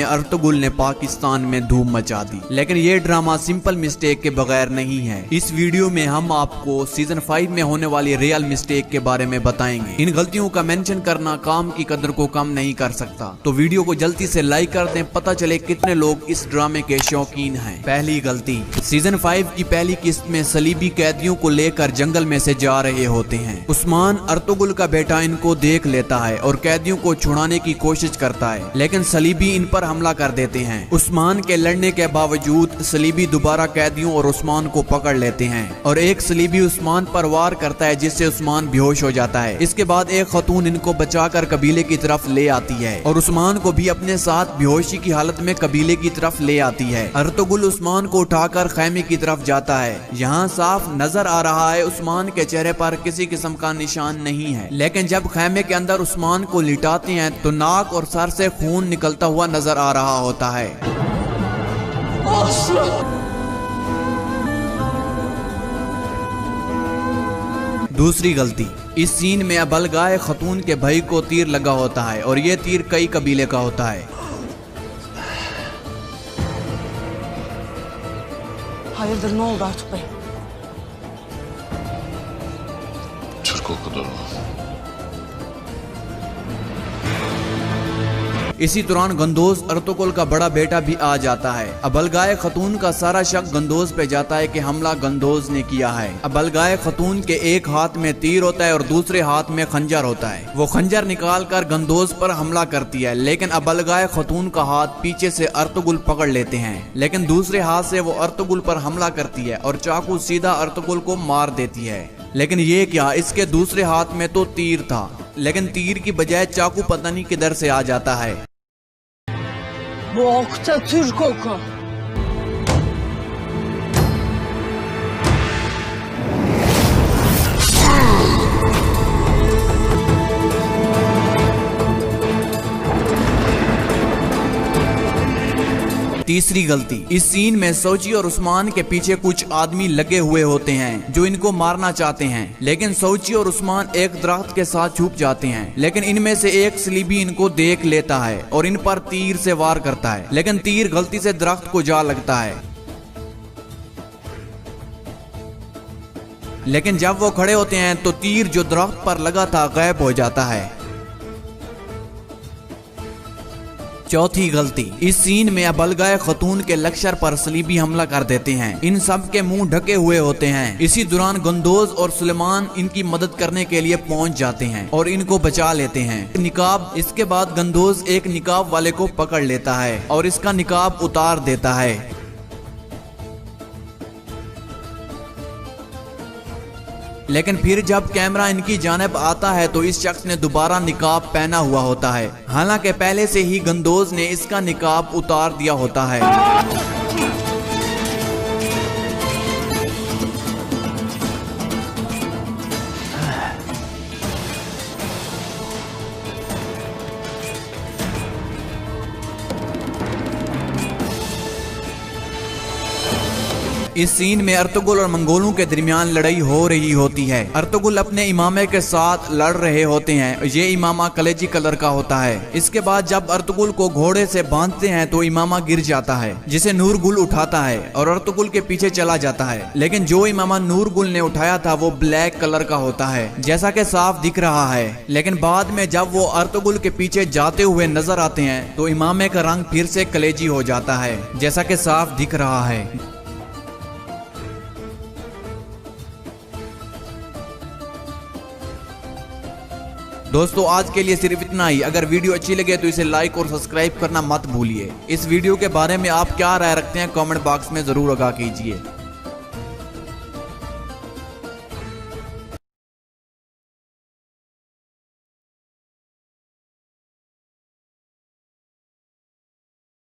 Ertugrul ने पाकिस्तान में धूम मचा दी। लेकिन ये ड्रामा सिंपल मिस्टेक के बगैर नहीं है। इस वीडियो में हम आपको सीजन 5 में होने वाली रियल मिस्टेक के बारे में बताएंगे। इन गलतियों का मेंशन करना काम की कदर को कम नहीं कर सकता, तो वीडियो को जल्दी से लाइक कर दें, पता चले कितने लोग इस ड्रामे के शौकीन हैं। पहली गलती, सीजन 5 की पहली किस्त में सलीबी कैदियों को लेकर जंगल में से जा रहे होते हैं। उस्मान अर्तुगरुल का बेटा इनको देख लेता है और कैदियों को छुड़ाने की कोशिश करता है, लेकिन सलीबी इन पर हमला कर देते हैं। उस्मान के लड़ने के बावजूद सलीबी दोबारा कैदियों और उस्मान को पकड़ लेते हैं और एक सलीबी उस्मान पर वार करता है, जिससे उस्मान बेहोश हो जाता है। इसके बाद एक खतून इनको बचाकर कबीले की तरफ ले आती है और उस्मान को भी अपने साथ बेहोशी की हालत में कबीले की तरफ ले आती है। अर्तुगरुल उस्मान को उठाकर खैमे की तरफ जाता है। यहाँ साफ नजर आ रहा है उस्मान के चेहरे पर किसी किस्म का निशान नहीं है, लेकिन जब खैमे के अंदर उस्मान को लिटाते हैं तो नाक और सर से खून निकलता हुआ नजर आ रहा होता है। दूसरी गलती, इस सीन में अबलगाए खतून के भाई को तीर लगा होता है और ये तीर कई कबीले का होता है। Hayırdır, ne oldu Artuk Bey? Türk okudu. इसी दौरान गंदोज अर्तुगरुल का बड़ा बेटा भी आ जाता है। अबलगाए खतून का सारा शक गंदोज पे जाता है कि हमला गंदोज ने किया है। अबलगाए खतून के एक हाथ में तीर होता है और दूसरे हाथ में खंजर होता है। वो खंजर निकाल कर गंदोज पर हमला करती है, लेकिन अबलगाए खतून का हाथ पीछे से अर्तुगरुल पकड़ लेते हैं, लेकिन दूसरे हाथ से वो अर्तुगरुल पर हमला करती है और चाकू सीधा अर्तुगरुल को मार देती है। लेकिन ये क्या, इसके दूसरे हाथ में तो तीर था, लेकिन तीर की बजाय चाकू पता नहीं किधर से आ जाता है। Bu okta Türk oku. तीसरी गलती, इस सीन में सोची और उस्मान के पीछे कुछ आदमी लगे हुए होते हैं जो इनको मारना चाहते हैं, लेकिन सोची और उस्मान एक दरख्त के साथ छुप जाते हैं। लेकिन इनमें से एक सलीबी इनको देख लेता है और इन पर तीर से वार करता है, लेकिन तीर गलती से दरख्त को जा लगता है। लेकिन जब वो खड़े होते हैं तो तीर जो दरख्त पर लगा था गायब हो जाता है। चौथी गलती, इस सीन में अबलगाए खतून के लश्कर पर सलीबी हमला कर देते हैं। इन सब के मुंह ढके हुए होते हैं। इसी दौरान गंदोज और सुलेमान इनकी मदद करने के लिए पहुंच जाते हैं और इनको बचा लेते हैं। निकाब, इसके बाद गंदोज एक निकाब वाले को पकड़ लेता है और इसका निकाब उतार देता है। लेकिन फिर जब कैमरा इनकी जानिब आता है तो इस शख्स ने दोबारा निकाब पहना हुआ होता है, हालांकि पहले से ही गंदोज ने इसका निकाब उतार दिया होता है। इस सीन में अर्तुगरुल और मंगोलों के दरमियान लड़ाई हो रही होती है। अर्तुगरुल अपने इमामे के साथ लड़ रहे होते हैं। ये इमामा कलेजी कलर का होता है। इसके बाद जब अर्तुगरुल को घोड़े से बांधते हैं तो इमामा गिर जाता है, जिसे नूरगुल उठाता है और अर्तुगरुल के पीछे चला जाता है। लेकिन जो इमामा नूरगुल ने उठाया था वो ब्लैक कलर का होता है, जैसा कि साफ दिख रहा है। लेकिन बाद में जब वो अर्तुगरुल के पीछे जाते हुए नजर आते हैं तो इमामे का रंग फिर से कलेजी हो जाता है, जैसा कि साफ दिख रहा है। दोस्तों आज के लिए सिर्फ इतना ही। अगर वीडियो अच्छी लगे तो इसे लाइक और सब्सक्राइब करना मत भूलिए। इस वीडियो के बारे में आप क्या राय रखते हैं कमेंट बॉक्स में जरूर आगाह कीजिए।